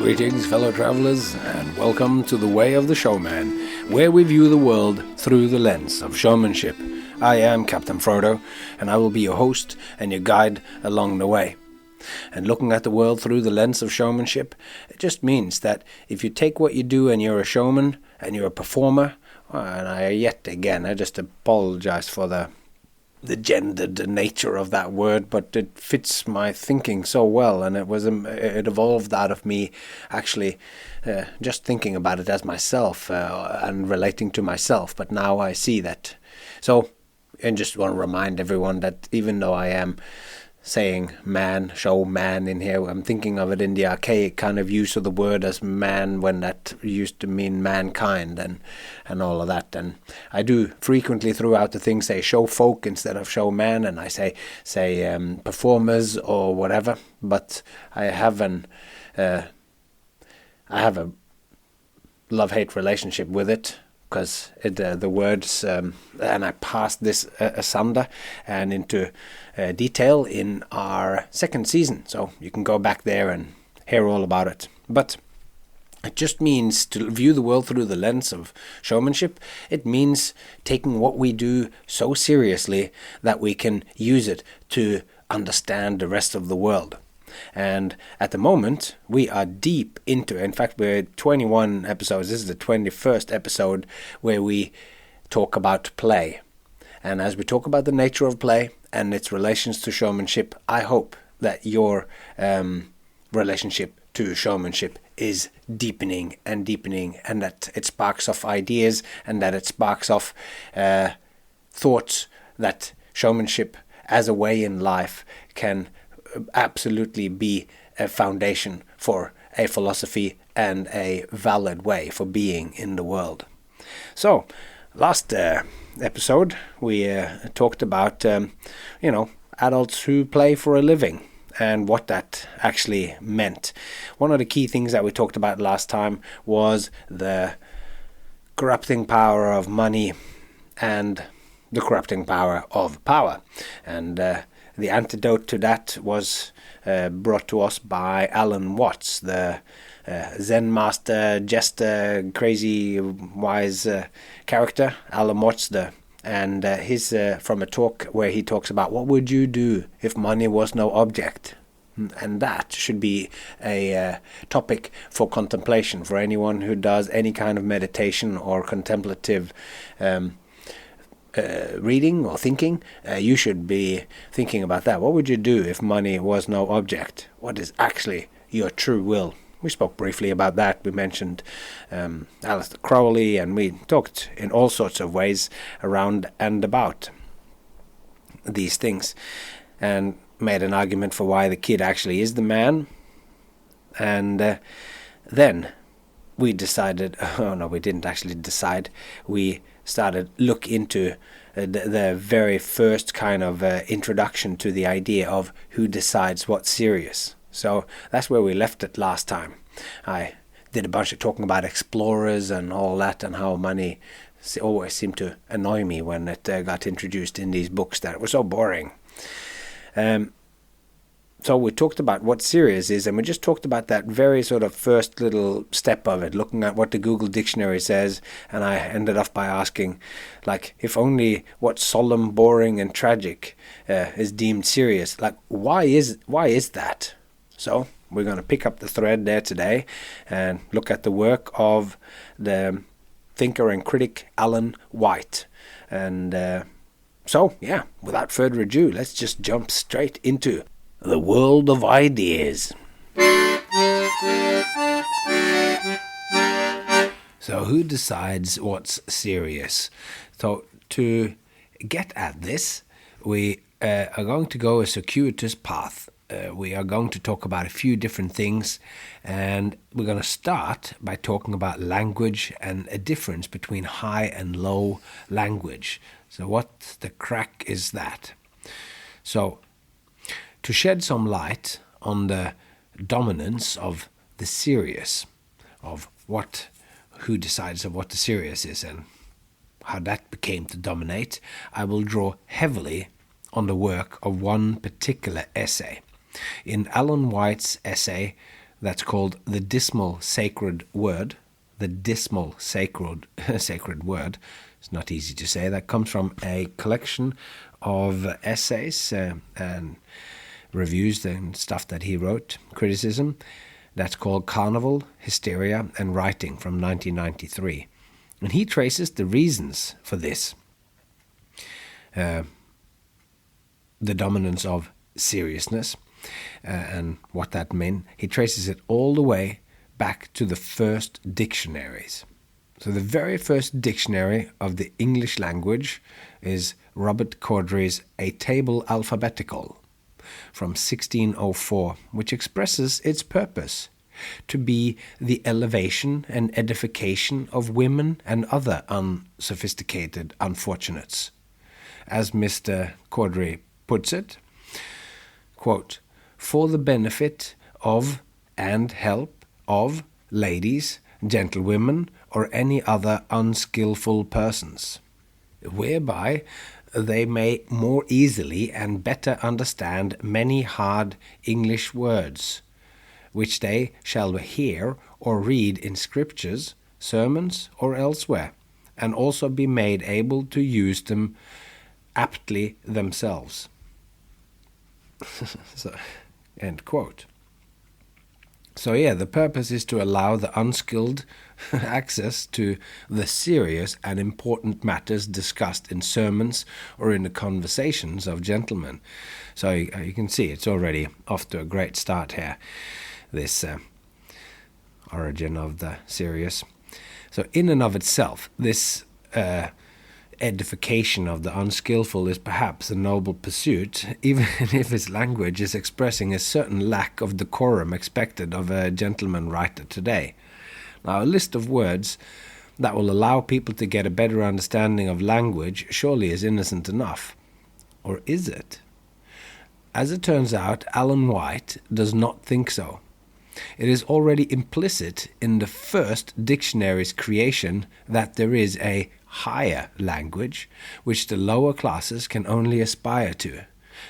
Greetings, fellow travelers, and welcome to The Way of the Showman, where we view the world through the lens of showmanship. I am Captain Frodo, and I will be your host and your guide along the way. And looking at the world through the lens of showmanship, it just means that if you take what you do and you're a showman and you're a performer, and I just apologize for the gendered nature of that word, but it fits my thinking so well, and it evolved out of me actually just thinking about it as myself and relating to myself. But now I see that. So, and just want to remind everyone that even though I am saying man, show man in here, I'm thinking of it in the archaic kind of use of the word as man, when that used to mean mankind and all of that. And I do frequently throughout the thing say show folk instead of show man, and I say performers or whatever. But I have a love-hate relationship with it, because the words, and I passed this asunder and into detail in our second season, so you can go back there and hear all about it. But it just means to view the world through the lens of showmanship. It means taking what we do so seriously that we can use it to understand the rest of the world. And at the moment, we are deep into, in fact, we're 21 episodes. This is the 21st episode where we talk about play. And as we talk about the nature of play and its relations to showmanship, I hope that your relationship to showmanship is deepening, and that it sparks off ideas, and that it sparks off thoughts that showmanship as a way in life can absolutely be a foundation for a philosophy and a valid way for being in the world. So, last episode we talked about adults who play for a living and what that actually meant. One of the key things that we talked about last time was the corrupting power of money and the corrupting power of power, and the antidote to that was brought to us by Alan Watts, the Zen master, jester, crazy, wise character, Alan Watts, and his from a talk where he talks about what would you do if money was no object. And that should be a topic for contemplation for anyone who does any kind of meditation or contemplative reading or thinking. You should be thinking about that. What would you do if money was no object? What is actually your true will? We spoke briefly about that. We mentioned Aleister Crowley, and we talked in all sorts of ways around and about these things, and made an argument for why the kid actually is the man. And then we decided, we didn't actually decide, we started look into the very first kind of introduction to the idea of who decides what's serious. So that's where we left it last time. I did a bunch of talking about explorers and all that, and how money always seemed to annoy me when it got introduced in these books, that it was so boring. So we talked about what serious is, and we just talked about that very sort of first little step of it, looking at what the Google dictionary says, and I ended up by asking, if only what's solemn, boring, and tragic is deemed serious, why is that? So we're going to pick up the thread there today and look at the work of the thinker and critic Alan White. And without further ado, let's just jump straight into the world of ideas. So who decides what's serious? So to get at this, we are going to go a circuitous path. We are going to talk about a few different things, and we're going to start by talking about language and a difference between high and low language. So what the crack is that? So to shed some light on the dominance of the serious, of who decides of what the serious is and how that became to dominate, I will draw heavily on the work of one particular essay. In Alan White's essay, that's called the Dismal Sacred Word. The Dismal Sacred Word. It's not easy to say. That comes from a collection of essays and reviews and stuff that he wrote, criticism. That's called Carnival, Hysteria, and Writing from 1993. And he traces the reasons for this. The dominance of seriousness and what that meant. He traces it all the way back to the first dictionaries. So the very first dictionary of the English language is Robert Corddry's A Table Alphabetical from 1604, which expresses its purpose to be the elevation and edification of women and other unsophisticated unfortunates. As Mr. Corddry puts it, quote, for the benefit of and help of ladies, gentlewomen, or any other unskilful persons, whereby they may more easily and better understand many hard English words, which they shall hear or read in scriptures, sermons, or elsewhere, and also be made able to use them aptly themselves. So, end quote. So yeah, the purpose is to allow the unskilled access to the serious and important matters discussed in sermons or in the conversations of gentlemen. So you can see it's already off to a great start here, this origin of the serious. So in and of itself, this edification of the unskillful is perhaps a noble pursuit, even if its language is expressing a certain lack of decorum expected of a gentleman writer today. Now, a list of words that will allow people to get a better understanding of language surely is innocent enough. Or is it? As it turns out, Alan White does not think so. It is already implicit in the first dictionary's creation that there is a higher language, which the lower classes can only aspire to.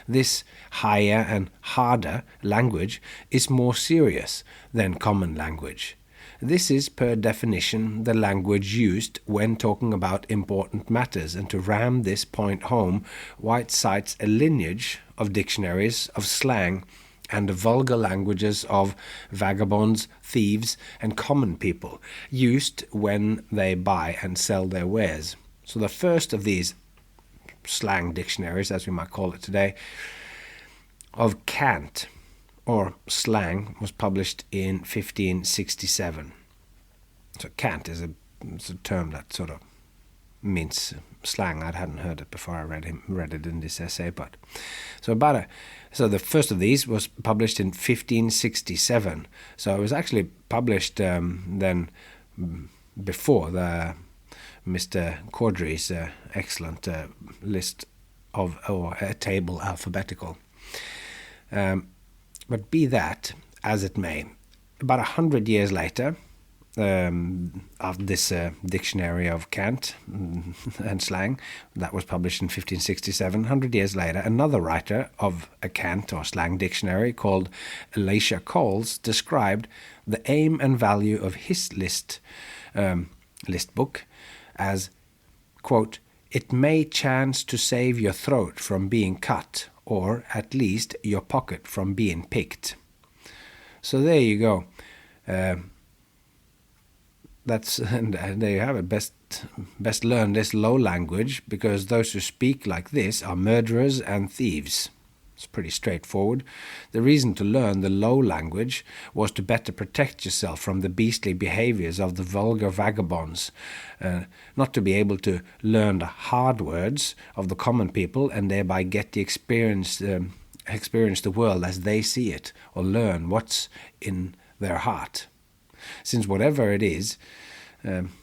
This higher and harder language is more serious than common language. This is, per definition, the language used when talking about important matters, and to ram this point home, White cites a lineage of dictionaries of slang and the vulgar languages of vagabonds, thieves, and common people, used when they buy and sell their wares. So the first of these slang dictionaries, as we might call it today, of cant, or slang, was published in 1567. So cant is a term that sort of means slang. I hadn't heard it before I read it in this essay, but so the first of these was published in 1567. So it was actually published then before the Mr. Corddry's excellent list of, or a table alphabetical. But be that as it may, about 100 years later, of this dictionary of cant and slang that was published in 1567, 100 years later, another writer of a cant or slang dictionary called Elisha Coles described the aim and value of his list book as, quote, it may chance to save your throat from being cut, or at least your pocket from being picked. So there you go. And there you have it. Best learn this low language, because those who speak like this are murderers and thieves. It's pretty straightforward. The reason to learn the low language was to better protect yourself from the beastly behaviors of the vulgar vagabonds, not to be able to learn the hard words of the common people and thereby get the experience the world as they see it, or learn what's in their heart. Since whatever it is,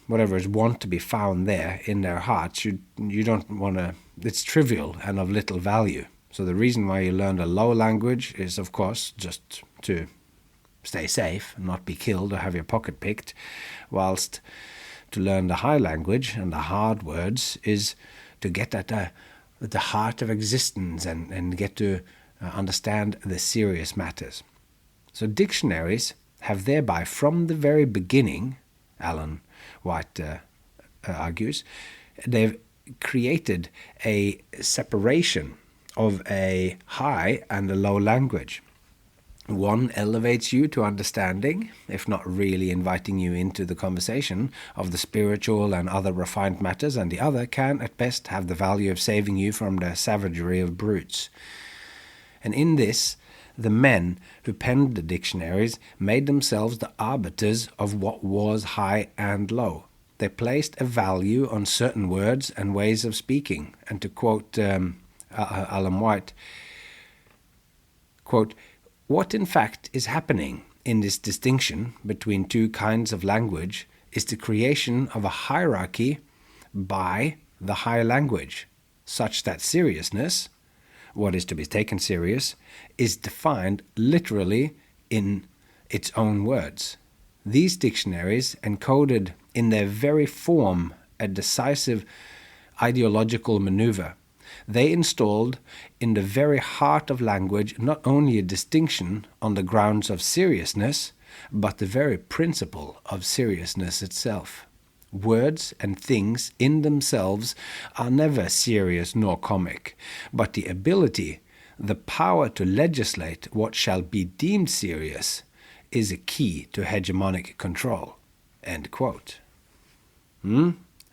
whatever is want to be found there in their hearts, you don't want to. It's trivial and of little value. So the reason why you learn a low language is, of course, just to stay safe and not be killed or have your pocket picked, whilst to learn the high language and the hard words is to get at the heart of existence and get to understand the serious matters. So dictionaries have thereby from the very beginning, Alan White argues, they've created a separation of a high and a low language. One elevates you to understanding, if not really inviting you into the conversation of the spiritual and other refined matters, and the other can, at best, have the value of saving you from the savagery of brutes. And in this, the men who penned the dictionaries made themselves the arbiters of what was high and low. They placed a value on certain words and ways of speaking. And to quote Alan White, quote, "What in fact is happening in this distinction between two kinds of language is the creation of a hierarchy by the high language, such that seriousness, what is to be taken serious, is defined literally in its own words. These dictionaries encoded in their very form a decisive ideological maneuver. They installed in the very heart of language not only a distinction on the grounds of seriousness, but the very principle of seriousness itself. Words and things in themselves are never serious nor comic, but the ability, the power to legislate what shall be deemed serious, is a key to hegemonic control." End quote.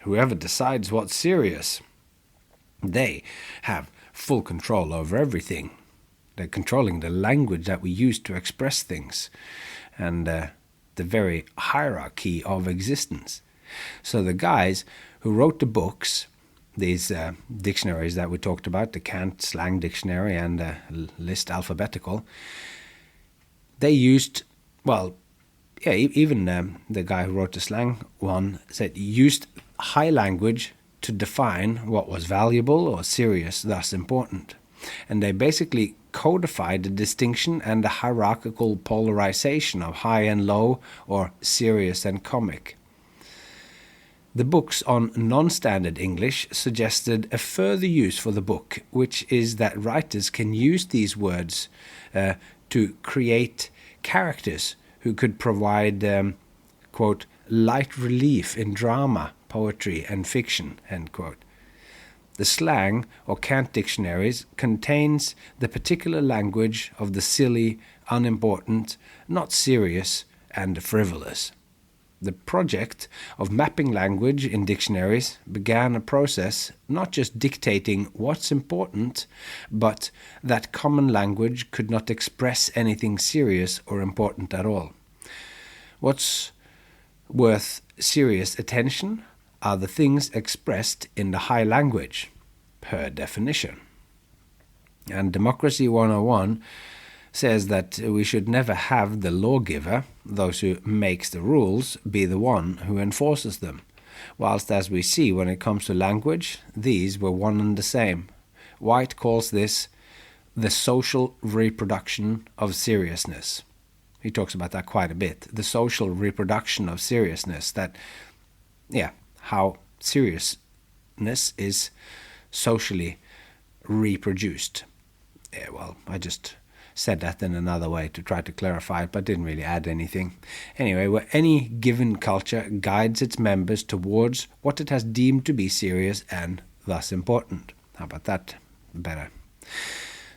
Whoever decides what's serious, they have full control over everything. They're controlling the language that we use to express things and the very hierarchy of existence. So the guys who wrote the books, these dictionaries that we talked about, the Cant Slang Dictionary and the List Alphabetical, they used, even the guy who wrote the slang one said used high language to define what was valuable or serious, thus important. And they basically codified the distinction and the hierarchical polarization of high and low or serious and comic. The books on non-standard English suggested a further use for the book, which is that writers can use these words to create characters who could provide, quote, light relief in drama, poetry, and fiction, end quote. The slang or cant dictionaries contains the particular language of the silly, unimportant, not serious, and frivolous. The project of mapping language in dictionaries began a process not just dictating what's important, but that common language could not express anything serious or important at all. What's worth serious attention are the things expressed in the high language, per definition. And Democracy 101 says that we should never have the lawgiver, those who makes the rules, be the one who enforces them, whilst as we see when it comes to language, these were one and the same. White calls this the social reproduction of seriousness. He talks about that quite a bit. The social reproduction of seriousness, how seriousness is socially reproduced. I just said that in another way to try to clarify it, but didn't really add anything. Anyway, where any given culture guides its members towards what it has deemed to be serious and thus important. How about that? Better.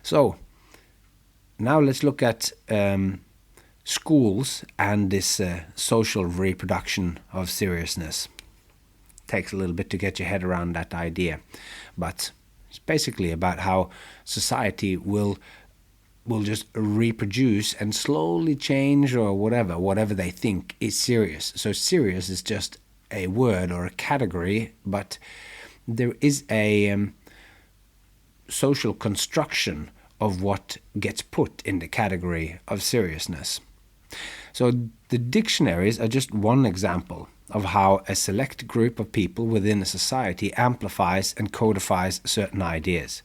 So, now let's look at schools and this social reproduction of seriousness. Takes a little bit to get your head around that idea, but it's basically about how society will just reproduce and slowly change or whatever they think is serious. So serious is just a word or a category, but there is a social construction of what gets put in the category of seriousness. So the dictionaries are just one example of how a select group of people within a society amplifies and codifies certain ideas.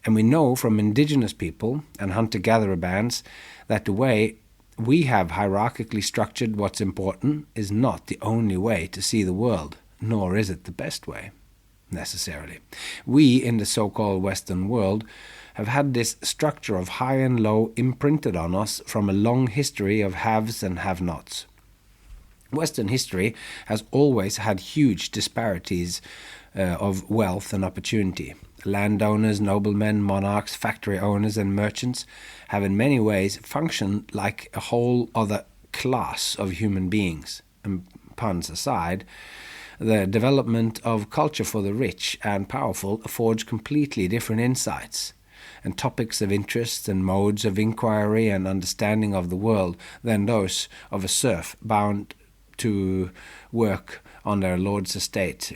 And we know from indigenous people and hunter-gatherer bands that the way we have hierarchically structured what's important is not the only way to see the world, nor is it the best way. necessarily. We, in the so-called Western world, have had this structure of high and low imprinted on us from a long history of haves and have-nots. Western history has always had huge disparities of wealth and opportunity. Landowners, noblemen, monarchs, factory owners and merchants have in many ways functioned like a whole other class of human beings. And puns aside, the development of culture for the rich and powerful affords completely different insights and topics of interest and modes of inquiry and understanding of the world than those of a serf bound to work on their lord's estate,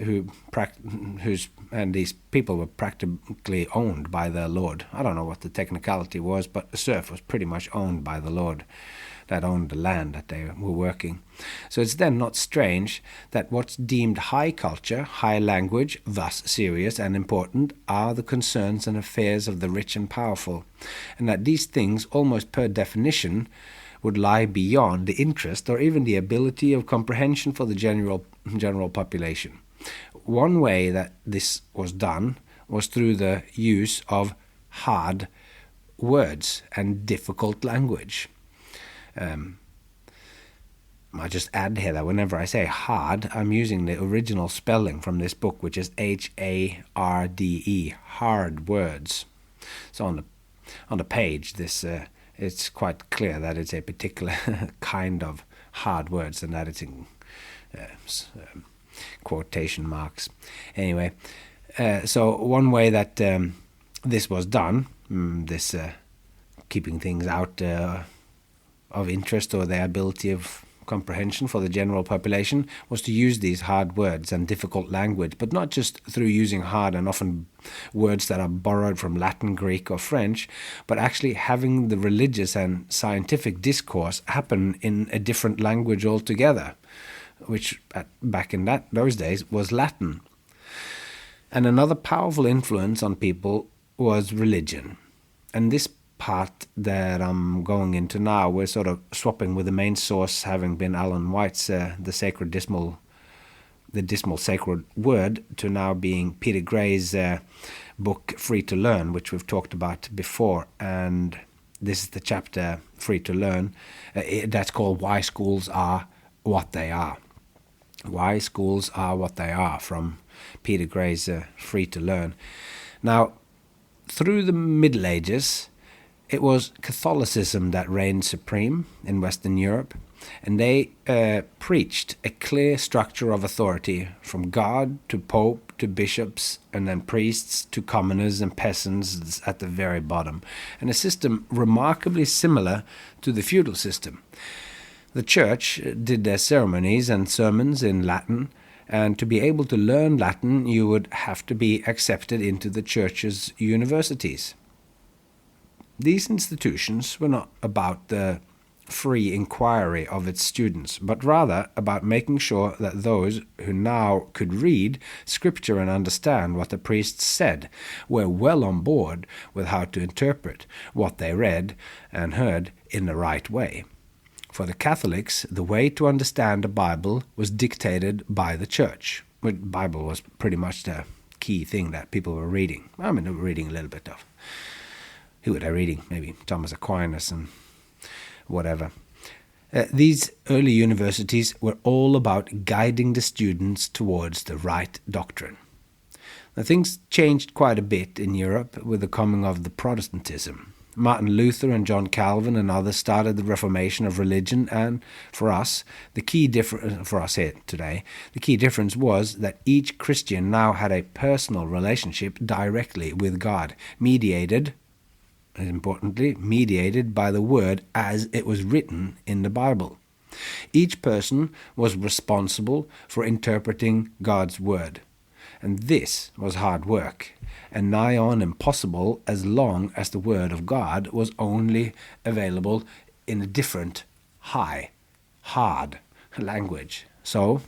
and these people were practically owned by their lord. I don't know what the technicality was, but a serf was pretty much owned by the lord that owned the land that they were working. So it's then not strange that what's deemed high culture, high language, thus serious and important, are the concerns and affairs of the rich and powerful, and that these things, almost per definition, would lie beyond the interest or even the ability of comprehension for the general population. One way that this was done was through the use of hard words and difficult language. I just add here that whenever I say hard, I'm using the original spelling from this book, which is H-A-R-D-E, hard words. So on the page, this it's quite clear that it's a particular kind of hard words and that it's in quotation marks. Anyway, so one way that this was done, this keeping things out of interest or the ability of comprehension for the general population, was to use these hard words and difficult language, but not just through using hard and often words that are borrowed from Latin, Greek or French, but actually having the religious and scientific discourse happen in a different language altogether, which back in those days was Latin. And another powerful influence on people was religion. And this part that I'm going into now, we're sort of swapping with the main source having been Alan White's the Dismal Sacred Word, to now being Peter Gray's book Free to Learn, which we've talked about before. And this is the chapter Free to Learn. That's called Why Schools Are What They Are. Why Schools Are What They Are, from Peter Gray's Free to Learn. Now, through the Middle Ages, it was Catholicism that reigned supreme in Western Europe, and they preached a clear structure of authority from God to Pope to bishops and then priests to commoners and peasants at the very bottom, and a system remarkably similar to the feudal system. The church did their ceremonies and sermons in Latin, and to be able to learn Latin you would have to be accepted into the church's universities. These institutions were not about the free inquiry of its students, but rather about making sure that those who now could read scripture and understand what the priests said were well on board with how to interpret what they read and heard in the right way. For the Catholics, the way to understand the Bible was dictated by the church. The Bible was pretty much the key thing that people were reading. I mean, they were reading a little bit of... Who were they reading? Maybe Thomas Aquinas and whatever. These early universities were all about guiding the students towards the right doctrine. Now, things changed quite a bit in Europe with the coming of the Protestantism. Martin Luther and John Calvin and others started the Reformation of religion, and for us, the key difference was that each Christian now had a personal relationship directly with God, mediated by the word as it was written in the Bible. Each person was responsible for interpreting God's word, and this was hard work, and nigh on impossible as long as the word of God was only available in a different, hard language. So,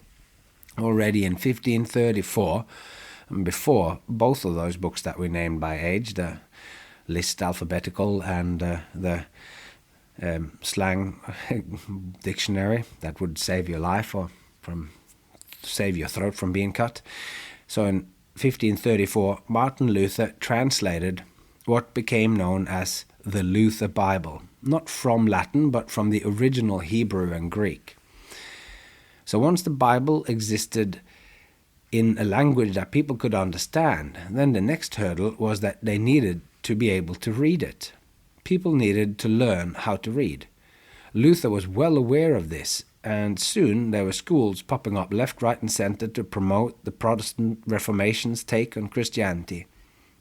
already in 1534, before both of those books that we named by age, the List Alphabetical and the slang dictionary that would save your life or save your throat from being cut. So in 1534, Martin Luther translated what became known as the Luther Bible, not from Latin, but from the original Hebrew and Greek. So once the Bible existed in a language that people could understand, then the next hurdle was that they needed to be able to read it. People needed to learn how to read. Luther was well aware of this, and soon there were schools popping up left, right, and center to promote the Protestant Reformation's take on Christianity.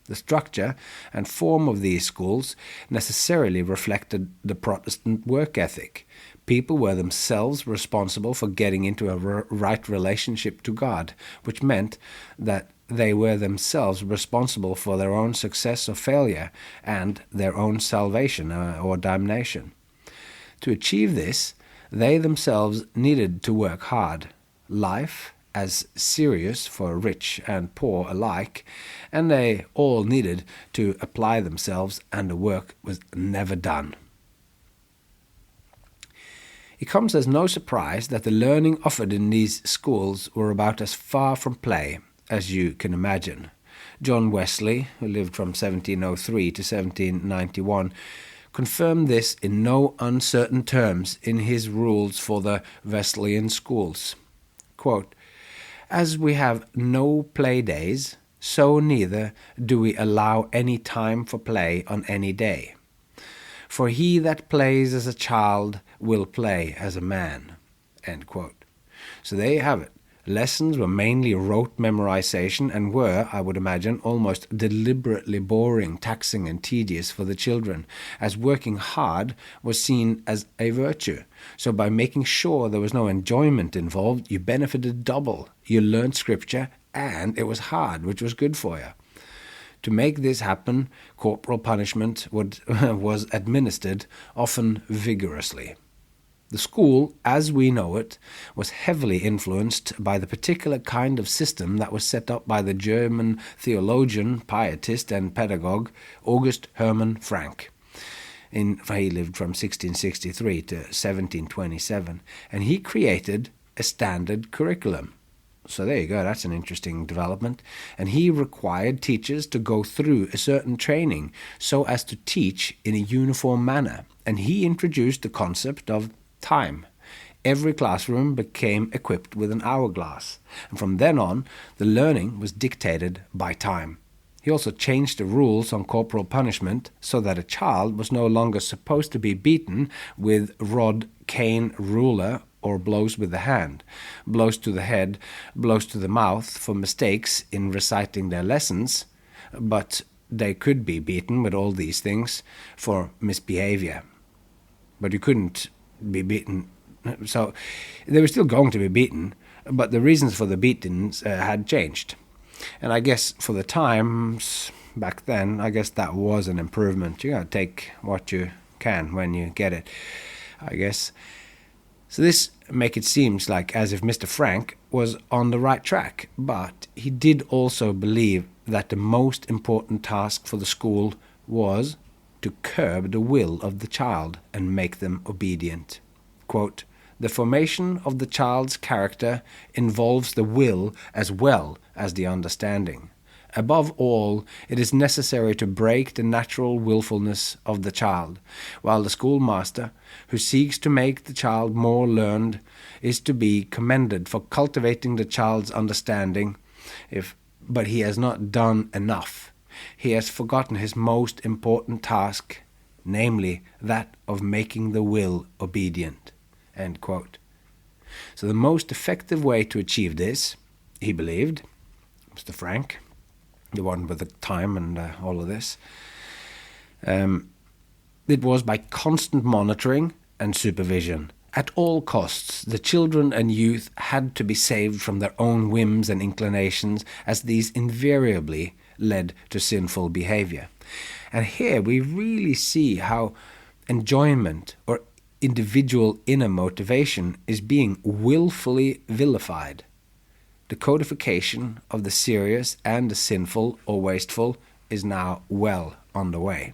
The structure and form of these schools necessarily reflected the Protestant work ethic. People were themselves responsible for getting into a right relationship to God, which meant that they were themselves responsible for their own success or failure and their own salvation or damnation. To achieve this, they themselves needed to work hard. Life as serious for rich and poor alike, and they all needed to apply themselves, and the work was never done. It comes as no surprise that the learning offered in these schools were about as far from play as you can imagine. John Wesley, who lived from 1703 to 1791, confirmed this in no uncertain terms in his rules for the Wesleyan schools. Quote, "As we have no play days, so neither do we allow any time for play on any day. For he that plays as a child will play as a man." End quote. So there you have it. Lessons were mainly rote memorization and were, I would imagine, almost deliberately boring, taxing, and tedious for the children, as working hard was seen as a virtue. So by making sure there was no enjoyment involved, you benefited double. You learned scripture, and it was hard, which was good for you. To make this happen, corporal punishment was administered, often vigorously. The school, as we know it, was heavily influenced by the particular kind of system that was set up by the German theologian, pietist, and pedagogue August Hermann Frank. He lived from 1663 to 1727, and he created a standard curriculum. So there you go, that's an interesting development. And he required teachers to go through a certain training so as to teach in a uniform manner. And he introduced the concept of time. Every classroom became equipped with an hourglass, and from then on, the learning was dictated by time. He also changed the rules on corporal punishment so that a child was no longer supposed to be beaten with rod, cane, ruler, or blows with the hand, blows to the head, blows to the mouth for mistakes in reciting their lessons, but they could be beaten with all these things for misbehavior. But you couldn't be beaten. So they were still going to be beaten, but the reasons for the beatings had changed. And I guess for the times back then, I guess that was an improvement. You gotta take what you can when you get it, I guess. So this make it seems like as if Mr. Frank was on the right track, but he did also believe that the most important task for the school was to curb the will of the child and make them obedient. Quote, "The formation of the child's character involves the will as well as the understanding. Above all, it is necessary to break the natural willfulness of the child, while the schoolmaster, who seeks to make the child more learned, is to be commended for cultivating the child's understanding, but he has not done enough. He has forgotten his most important task, namely that of making the will obedient." End quote. So the most effective way to achieve this, he believed, Mr. Frank, the one with the time and all of this, it was by constant monitoring and supervision. At all costs, the children and youth had to be saved from their own whims and inclinations, as these invariably led to sinful behavior. And here we really see how enjoyment or individual inner motivation is being willfully vilified. The codification of the serious and the sinful or wasteful is now well underway.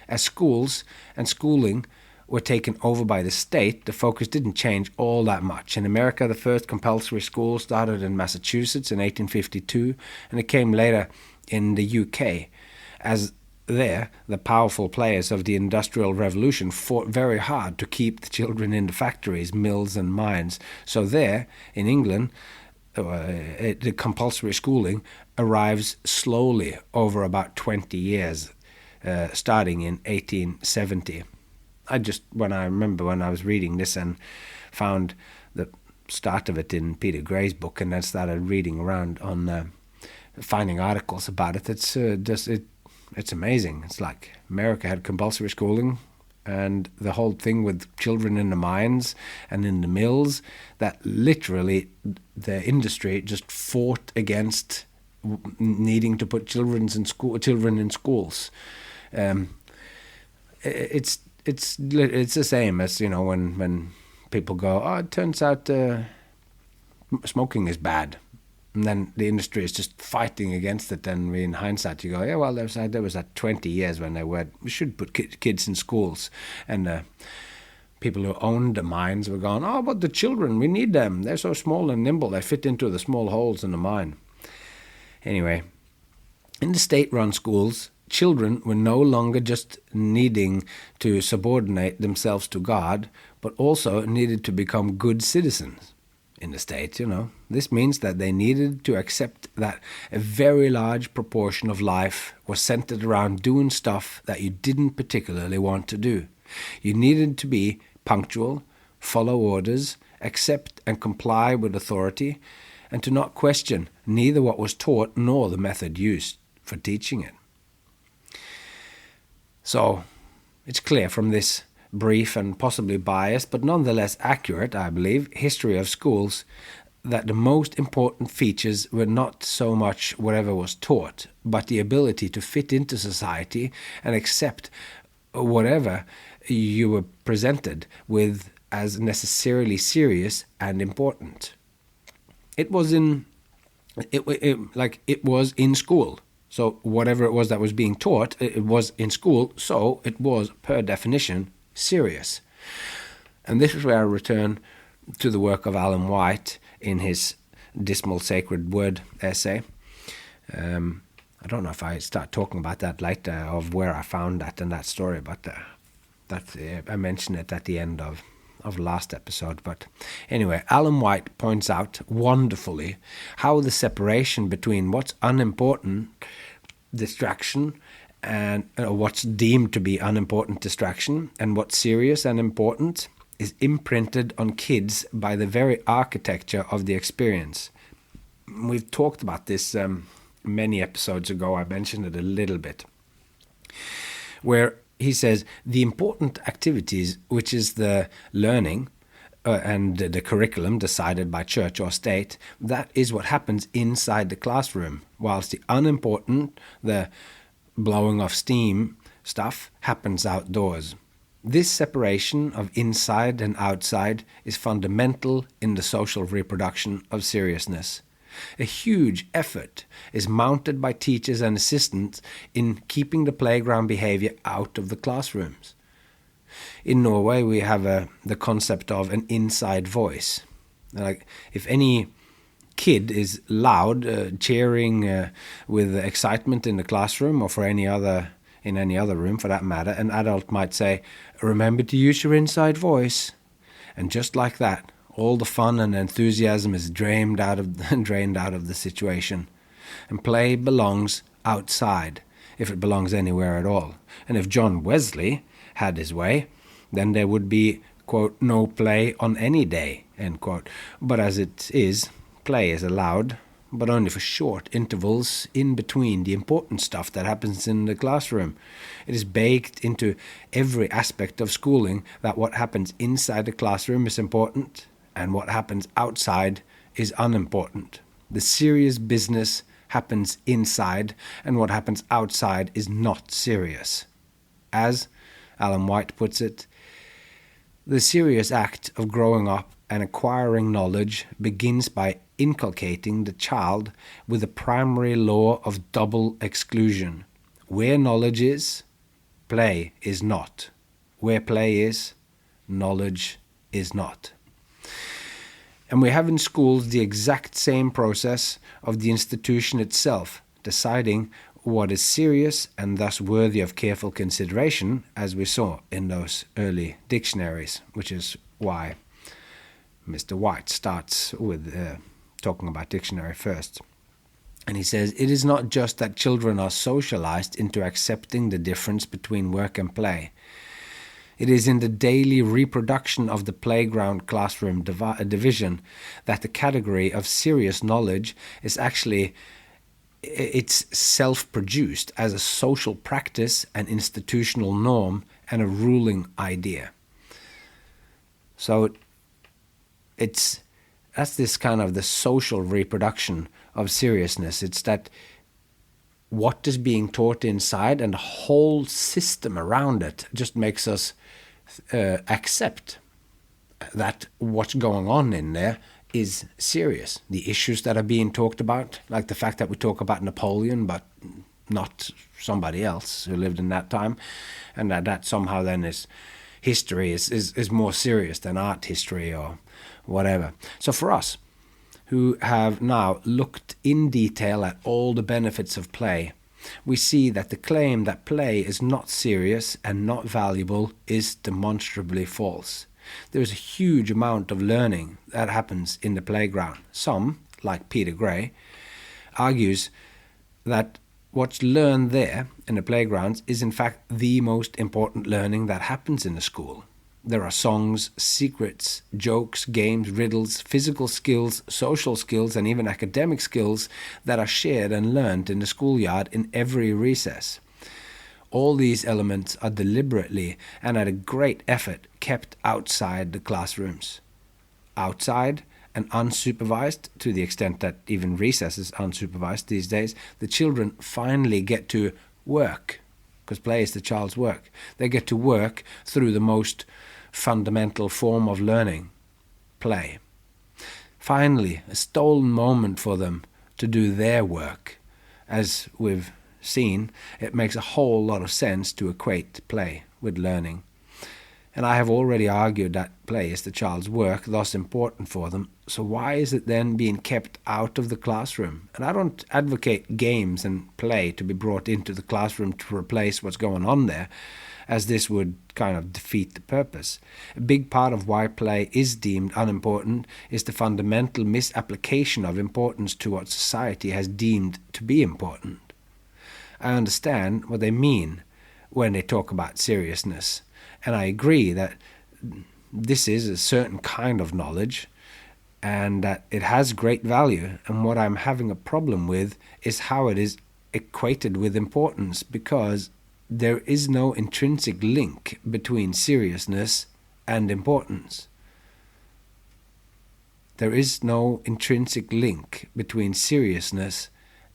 As schools and schooling were taken over by the state, the focus didn't change all that much. In America, the first compulsory school started in Massachusetts in 1852, and it came later in the UK, as there, the powerful players of the Industrial Revolution fought very hard to keep the children in the factories, mills and mines. So there, in England, the compulsory schooling arrives slowly over about 20 years, starting in 1870. When I remember when I was reading this and found the start of it in Peter Gray's book, and then started reading around on finding articles about it. It's amazing. It's like America had compulsory schooling, and the whole thing with children in the mines and in the mills, that literally the industry just fought against needing to put children in schools. It's the same as, when people go, oh, it turns out smoking is bad. And then the industry is just fighting against it. And in hindsight, you go, yeah, well, there was that 20 years when we should put kids in schools. And people who owned the mines were going, oh, but the children, we need them. They're so small and nimble. They fit into the small holes in the mine. Anyway, in the state-run schools, children were no longer just needing to subordinate themselves to God, but also needed to become good citizens. In the state, This means that they needed to accept that a very large proportion of life was centered around doing stuff that you didn't particularly want to do. You needed to be punctual, follow orders, accept and comply with authority, and to not question neither what was taught nor the method used for teaching it. So, it's clear from this brief and possibly biased, but nonetheless accurate, I believe, history of schools, that the most important features were not so much whatever was taught, but the ability to fit into society and accept whatever you were presented with as necessarily serious and important. It was in school. So whatever it was that was being taught, it was in school, so it was, per definition, serious. And this is where I return to the work of Alan White in his Dismal Sacred Word essay. I don't know if I start talking about that later, of where I found that and that story, but I mentioned it at the end of last episode. But anyway, Alan White points out wonderfully how the separation between what's unimportant distraction and what's deemed to be unimportant distraction and what's serious and important is imprinted on kids by the very architecture of the experience. We've talked about this many episodes ago. I mentioned it a little bit, where he says the important activities, which is the learning and the curriculum decided by church or state, that is what happens inside the classroom, whilst the unimportant, the blowing off steam stuff, happens outdoors. This separation of inside and outside is fundamental in the social reproduction of seriousness. A huge effort is mounted by teachers and assistants in keeping the playground behavior out of the classrooms. In Norway, we have the concept of an inside voice. Like, if any kid is loud, cheering with excitement in the classroom or in any other room for that matter, an adult might say, "Remember to use your inside voice." And just like that, all the fun and enthusiasm is drained out of the situation. And play belongs outside, if it belongs anywhere at all. And if John Wesley had his way, then there would be, quote, "no play on any day," end quote. But as it is, play is allowed, but only for short intervals in between the important stuff that happens in the classroom. It is baked into every aspect of schooling that what happens inside the classroom is important and what happens outside is unimportant. The serious business happens inside, and what happens outside is not serious. As Alan White puts it, the serious act of growing up and acquiring knowledge begins by inculcating the child with the primary law of double exclusion. Where knowledge is, play is not. Where play is, knowledge is not. And we have in schools the exact same process of the institution itself, deciding what is serious and thus worthy of careful consideration, as we saw in those early dictionaries, which is why Mr. White starts with talking about dictionary first. And he says, it is not just that children are socialized into accepting the difference between work and play. It is in the daily reproduction of the playground classroom division that the category of serious knowledge is actually it's self-produced as a social practice, an institutional norm, and a ruling idea. So that's this kind of the social reproduction of seriousness. It's that what is being taught inside and the whole system around it just makes us accept that what's going on in there is serious. The issues that are being talked about, like the fact that we talk about Napoleon but not somebody else who lived in that time, and that somehow then is history is more serious than art history or whatever. So for us, who have now looked in detail at all the benefits of play, we see that the claim that play is not serious and not valuable is demonstrably false. There's a huge amount of learning that happens in the playground. Some, like Peter Gray, argues that what's learned there in the playgrounds is in fact the most important learning that happens in a school. There are songs, secrets, jokes, games, riddles, physical skills, social skills, and even academic skills that are shared and learned in the schoolyard in every recess. All these elements are deliberately and at a great effort kept outside the classrooms. Outside and unsupervised, to the extent that even recess is unsupervised these days, the children finally get to work, because play is the child's work. They get to work through the most fundamental form of learning, play. Finally, a stolen moment for them to do their work. As we've seen, it makes a whole lot of sense to equate play with learning. And I have already argued that play is the child's work, thus important for them. So why is it then being kept out of the classroom? And I don't advocate games and play to be brought into the classroom to replace what's going on there, as this would kind of defeat the purpose. A big part of why play is deemed unimportant is the fundamental misapplication of importance to what society has deemed to be important. I understand what they mean when they talk about seriousness, and I agree that this is a certain kind of knowledge and that it has great value, and what I'm having a problem with is how it is equated with importance, because there is no intrinsic link between seriousness and importance. There is no intrinsic link between seriousness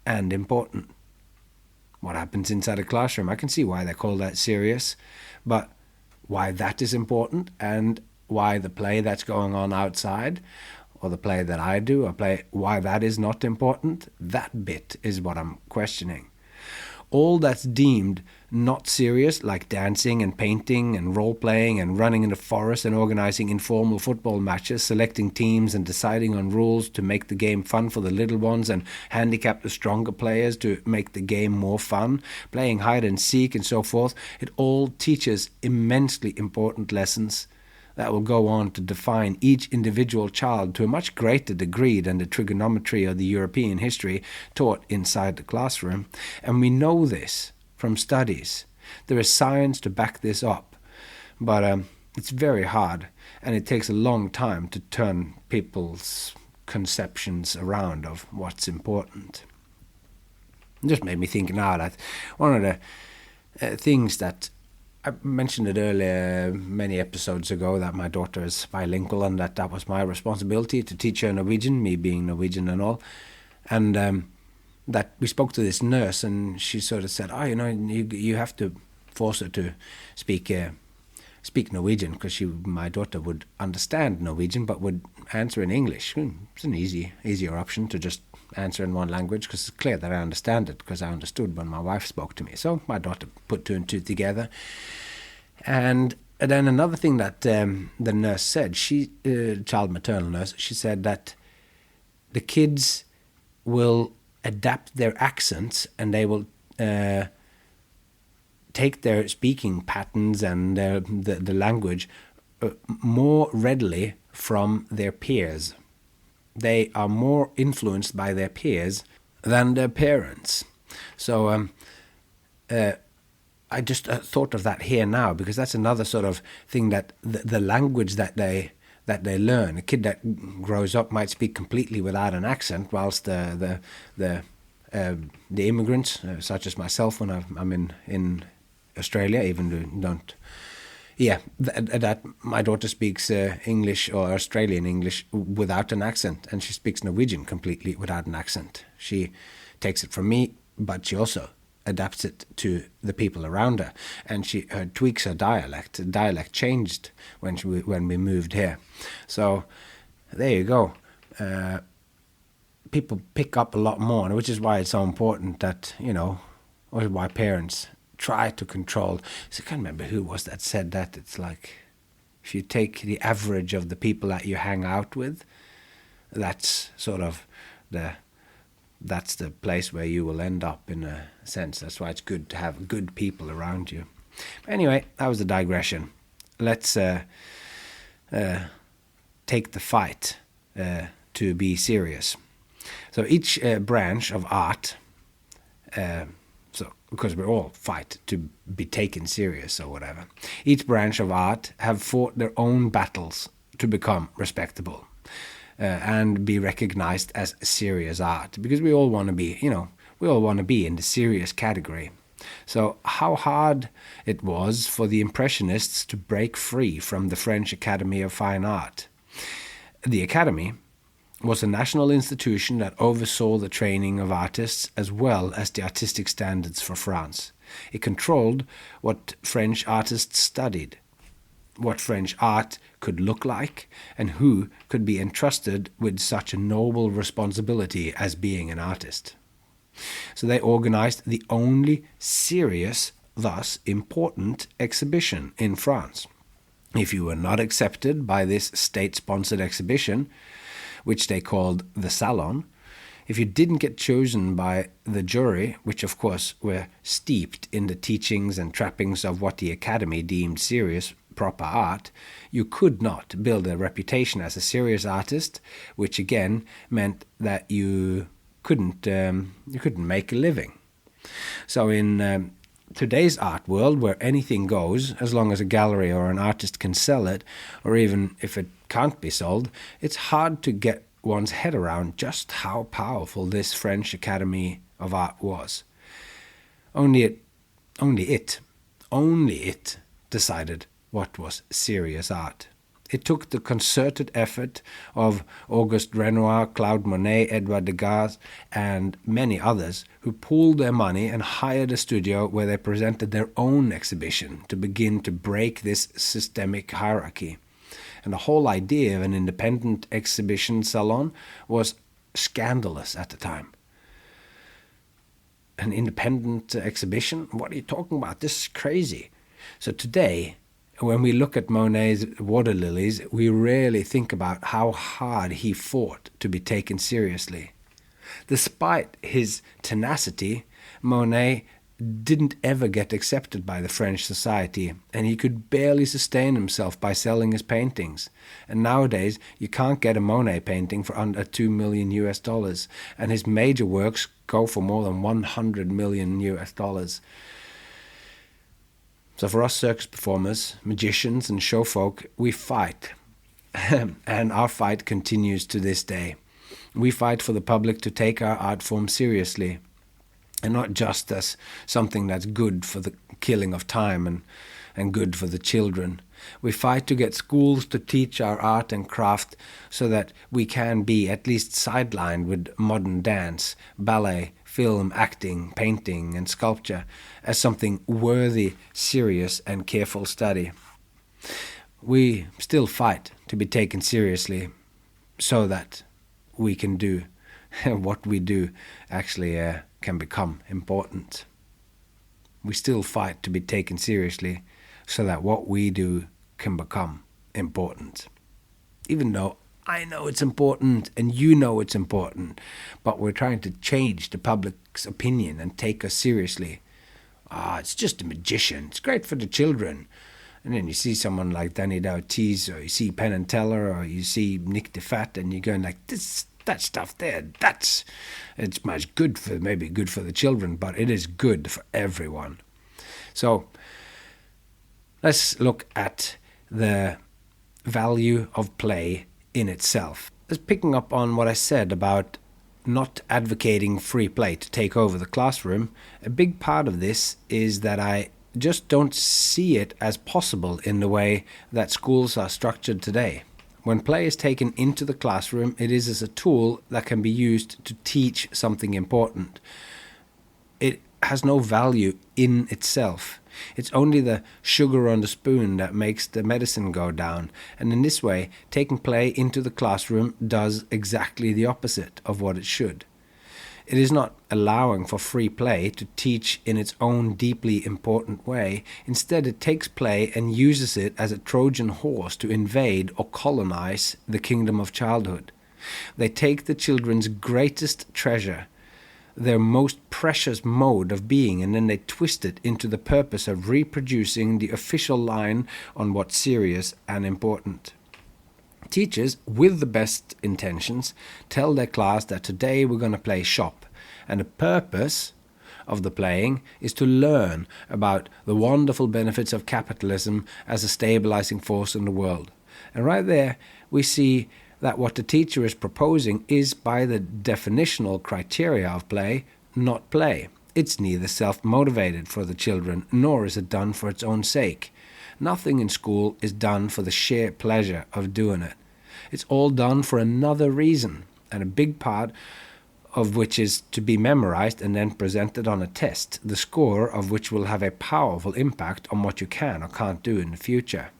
and importance. What happens inside a classroom, I can see why they call that serious, but why that is important and why the play that's going on outside, or the play that I do, or why that is not important, that bit is what I'm questioning. All that's deemed not serious, like dancing and painting and role-playing and running in the forest and organizing informal football matches, selecting teams and deciding on rules to make the game fun for the little ones and handicap the stronger players to make the game more fun, playing hide and seek and so forth, it all teaches immensely important lessons that will go on to define each individual child to a much greater degree than the trigonometry or the European history taught inside the classroom. And we know this from studies. There is science to back this up, but it's very hard, and it takes a long time to turn people's conceptions around of what's important. It just made me think now that one of the things that I mentioned it earlier, many episodes ago, that my daughter is bilingual and that was my responsibility to teach her Norwegian, me being Norwegian and all. And that we spoke to this nurse, and she sort of said, you have to force her to speak Norwegian, because my daughter would understand Norwegian but would answer in English. It's an easier option to just answer in one language, because it's clear that I understand it, because I understood when my wife spoke to me. So my daughter put two and two together, and And then another thing that the nurse said, child maternal nurse, she said that the kids will adapt their accents and they will take their speaking patterns and the language more readily from their peers. They are more influenced by their peers than their parents. So I just thought of that here now, because that's another sort of thing, that the language that they learn. A kid that grows up might speak completely without an accent, whilst the immigrants, such as myself, when I'm in Australia, even though don't. Yeah, that my daughter speaks English or Australian English without an accent, and she speaks Norwegian completely without an accent. She takes it from me, but she also adapts it to the people around her, and she tweaks her dialect. The dialect changed when we moved here. So there you go. People pick up a lot more, which is why it's so important that, or why parents try to control. So I can't remember who was that said that. It's like, if you take the average of the people that you hang out with, that's sort of that's the place where you will end up, in a sense. That's why it's good to have good people around you. But anyway, that was a digression. Let's take the fight to be serious. So each branch of art, because we all fight to be taken serious or whatever, each branch of art have fought their own battles to become respectable. And be recognized as serious art, because we all want to be, we all want to be in the serious category. So how hard it was for the Impressionists to break free from the French Academy of Fine Art. The Academy was a national institution that oversaw the training of artists as well as the artistic standards for France. It controlled what French artists studied, what French art could look like, and who could be entrusted with such a noble responsibility as being an artist. So they organized the only serious, thus important, exhibition in France. If you were not accepted by this state-sponsored exhibition, which they called the Salon, if you didn't get chosen by the jury, which of course were steeped in the teachings and trappings of what the Academy deemed serious, proper art, you could not build a reputation as a serious artist, which again meant that you couldn't make a living. So in today's art world, where anything goes, as long as a gallery or an artist can sell it, or even if it can't be sold, it's hard to get one's head around just how powerful this French Academy of Art was. Only it decided what was serious art. It took the concerted effort of Auguste Renoir, Claude Monet, Edouard Degas, and many others who pooled their money and hired a studio where they presented their own exhibition to begin to break this systemic hierarchy. And the whole idea of an independent exhibition salon was scandalous at the time. An independent exhibition? What are you talking about? This is crazy. So today, when we look at Monet's water lilies, we rarely think about how hard he fought to be taken seriously. Despite his tenacity, Monet didn't ever get accepted by the French society, and he could barely sustain himself by selling his paintings. And nowadays, you can't get a Monet painting for under $2 million, and his major works go for more than $100 million. So for us circus performers, magicians, and showfolk, we fight. And our fight continues to this day. We fight for the public to take our art form seriously, and not just as something that's good for the killing of time and good for the children. We fight to get schools to teach our art and craft so that we can be at least sidelined with modern dance, ballet, film, acting, painting, and sculpture as something worthy, serious, and careful study. We still fight to be taken seriously so that we can do what we do actually can become important. We still fight to be taken seriously so that what we do can become important. Even though I know it's important and you know it's important, but we're trying to change the public's opinion and take us seriously. It's just a magician. It's great for the children. And then you see someone like Danny D'Ortiz, or you see Penn and Teller, or you see Nick DeFat, and you're going like, that stuff there, it's much good for, maybe good for the children, but it is good for everyone. So let's look at the value of play in itself. Just picking up on what I said about not advocating free play to take over the classroom, a big part of this is that I just don't see it as possible in the way that schools are structured today. When play is taken into the classroom, it is as a tool that can be used to teach something important. It has no value in itself. It's only the sugar on the spoon that makes the medicine go down. And in this way, taking play into the classroom does exactly the opposite of what it should. It is not allowing for free play to teach in its own deeply important way. Instead, it takes play and uses it as a Trojan horse to invade or colonize the kingdom of childhood. They take the children's greatest treasure, their most precious mode of being, and then they twist it into the purpose of reproducing the official line on what's serious and important. Teachers, with the best intentions, tell their class that today we're going to play shop, and the purpose of the playing is to learn about the wonderful benefits of capitalism as a stabilizing force in the world. And right there we see that what the teacher is proposing is, by the definitional criteria of play, not play. It's neither self-motivated for the children, nor is it done for its own sake. Nothing in school is done for the sheer pleasure of doing it. It's all done for another reason, and a big part of which is to be memorized and then presented on a test, the score of which will have a powerful impact on what you can or can't do in the future.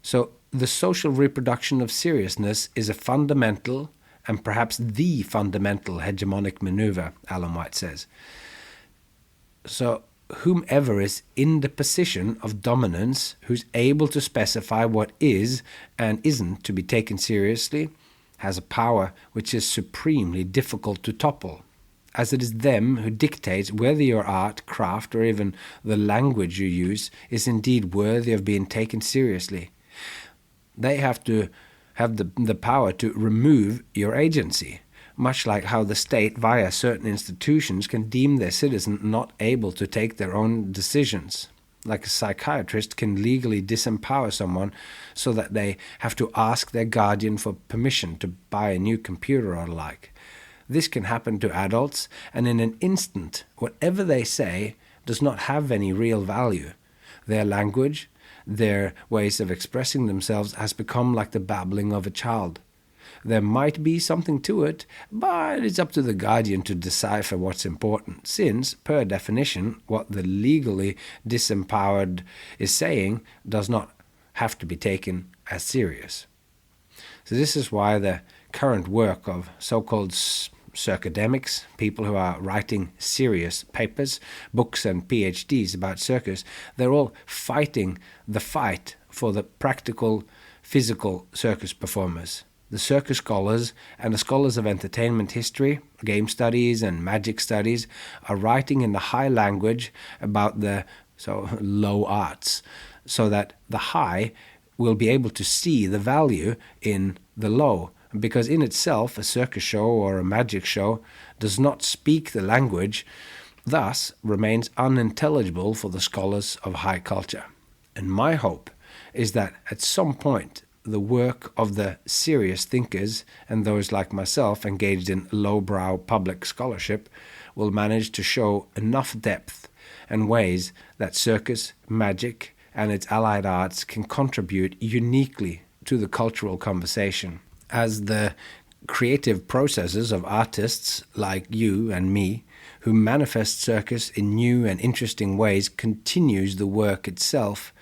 So the social reproduction of seriousness is a fundamental, and perhaps the fundamental, hegemonic maneuver, Alan White says. So whomever is in the position of dominance, who's able to specify what is and isn't to be taken seriously, has a power which is supremely difficult to topple, as it is them who dictates whether your art, craft, or even the language you use is indeed worthy of being taken seriously. They have to have the power to remove your agency, much like how the state via certain institutions can deem their citizen not able to take their own decisions. Like a psychiatrist can legally disempower someone so that they have to ask their guardian for permission to buy a new computer or the like. This can happen to adults, and in an instant, whatever they say does not have any real value. Their language, their ways of expressing themselves has become like the babbling of a child. There might be something to it, but it's up to the guardian to decipher what's important, since, per definition, what the legally disempowered is saying does not have to be taken as serious. So this is why the current work of so-called circademics, people who are writing serious papers, books and PhDs about circus, they're all fighting the fight for the practical, physical circus performers. The circus scholars and the scholars of entertainment history, game studies and magic studies are writing in the high language about the low arts, so that the high will be able to see the value in the low, because in itself a circus show or a magic show does not speak the language, thus remains unintelligible for the scholars of high culture. And my hope is that at some point the work of the serious thinkers and those like myself engaged in lowbrow public scholarship will manage to show enough depth and ways that circus, magic, and its allied arts can contribute uniquely to the cultural conversation. As the creative processes of artists like you and me, who manifest circus in new and interesting ways, continues the work itself,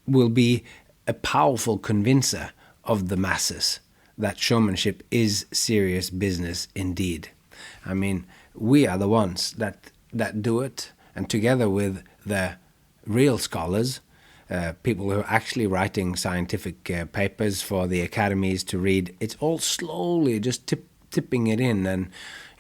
will be a powerful convincer of the masses that showmanship is serious business indeed. I mean, we are the ones that do it, and together with the real scholars, people who are actually writing scientific papers for the academies to read, it's all slowly just tipping it in. And,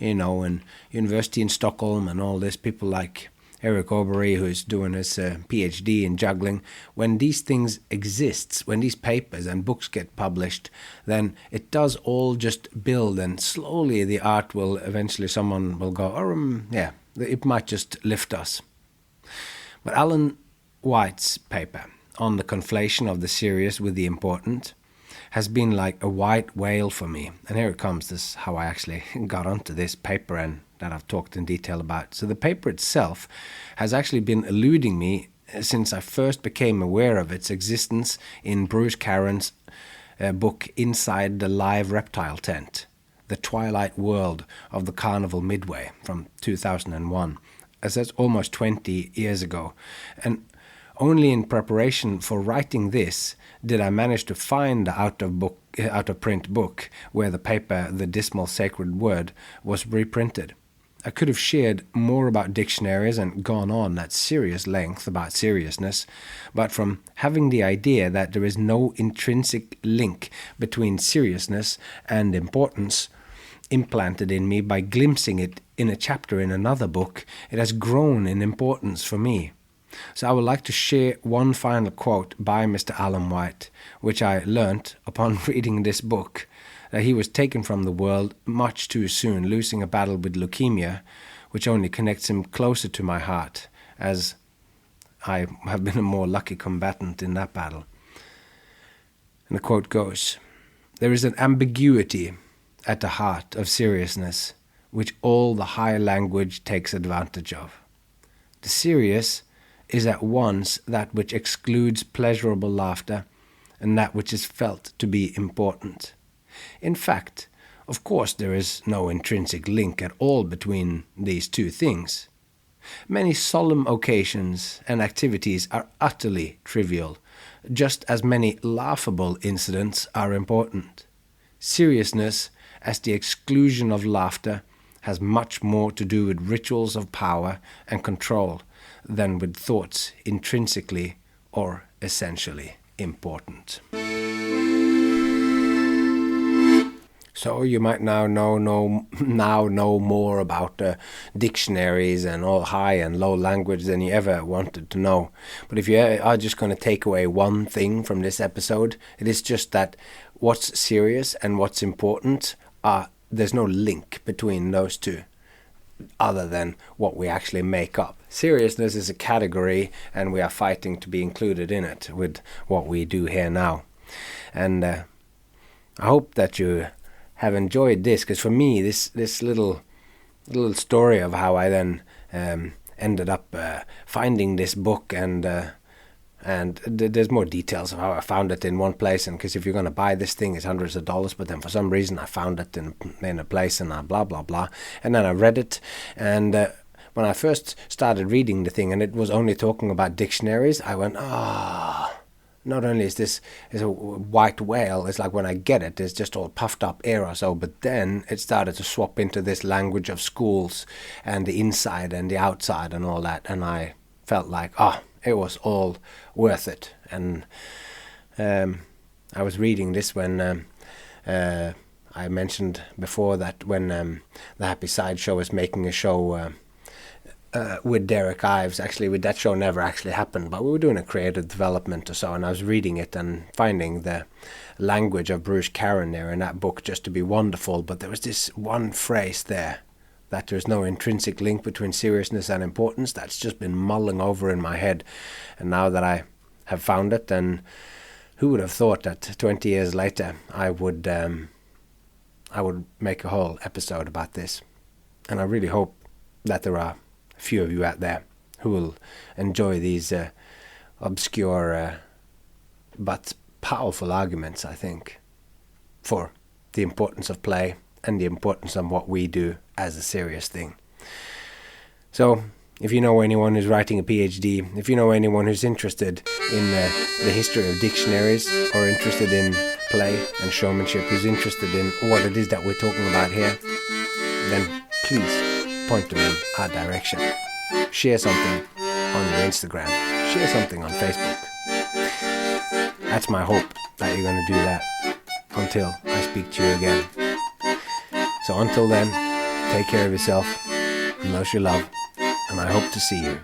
and University in Stockholm and all this, people like Eric Aubrey, who's doing his PhD in juggling, when these things exist, when these papers and books get published, then it does all just build, and slowly the art will eventually, someone will go, it might just lift us. But Alan White's paper on the conflation of the serious with the important has been like a white whale for me. And here it comes, this is how I actually got onto this paper and that I've talked in detail about. So the paper itself has actually been eluding me since I first became aware of its existence in Bruce Caron's book Inside the Live Reptile Tent, The Twilight World of the Carnival Midway from 2001. As that's almost 20 years ago. And only in preparation for writing this did I manage to find the out-of-print book where the paper, The Dismal Sacred Word, was reprinted. I could have shared more about dictionaries and gone on at serious length about seriousness, but from having the idea that there is no intrinsic link between seriousness and importance implanted in me by glimpsing it in a chapter in another book, it has grown in importance for me. So I would like to share one final quote by Mr. Alan White, which I learnt upon reading this book, that he was taken from the world much too soon, losing a battle with leukemia, which only connects him closer to my heart, as I have been a more lucky combatant in that battle. And the quote goes, "There is an ambiguity at the heart of seriousness, which all the high language takes advantage of. The serious is at once that which excludes pleasurable laughter and that which is felt to be important. In fact, of course there is no intrinsic link at all between these two things. Many solemn occasions and activities are utterly trivial, just as many laughable incidents are important. Seriousness, as the exclusion of laughter, has much more to do with rituals of power and control than with thoughts intrinsically or essentially important." So you might now know more about dictionaries and all high and low language than you ever wanted to know. But if you are just going to take away one thing from this episode, it is just that what's serious and what's important there's no link between those two, other than what we actually make up. Seriousness is a category, and we are fighting to be included in it with what we do here now. And I hope that you have enjoyed this, because for me, this little story of how I then ended up finding this book, and there's more details of how I found it in one place, and because if you're going to buy this thing, it's hundreds of dollars, but then for some reason I found it in a place, and blah, blah, blah. And then I read it, and when I first started reading the thing, and it was only talking about dictionaries, I went, not only is this a white whale, it's like when I get it, it's just all puffed up air or so, but then it started to swap into this language of schools, and the inside and the outside and all that, and I felt like, it was all worth it. And I was reading this when I mentioned before that when the Happy Side Show is making a show with Derek Ives. Actually, with that show never actually happened, but we were doing a creative development or so, and I was reading it and finding the language of Bruce Caron there in that book just to be wonderful. But there was this one phrase there, that there's no intrinsic link between seriousness and importance, that's just been mulling over in my head. And now that I have found it, then who would have thought that 20 years later I would make a whole episode about this. And I really hope that there are a few of you out there who will enjoy these obscure but powerful arguments, I think, for the importance of play and the importance of what we do as a serious thing. So, if you know anyone who's writing a PhD, if you know anyone who's interested in the history of dictionaries, or interested in play and showmanship, who's interested in what it is that we're talking about here, then please point them in our direction. Share something, on your Instagram. Share something on Facebook. That's my hope, that you're going to do that until I speak to you again. So until then, take care of yourself, most you love, and I hope to see you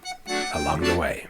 along the way.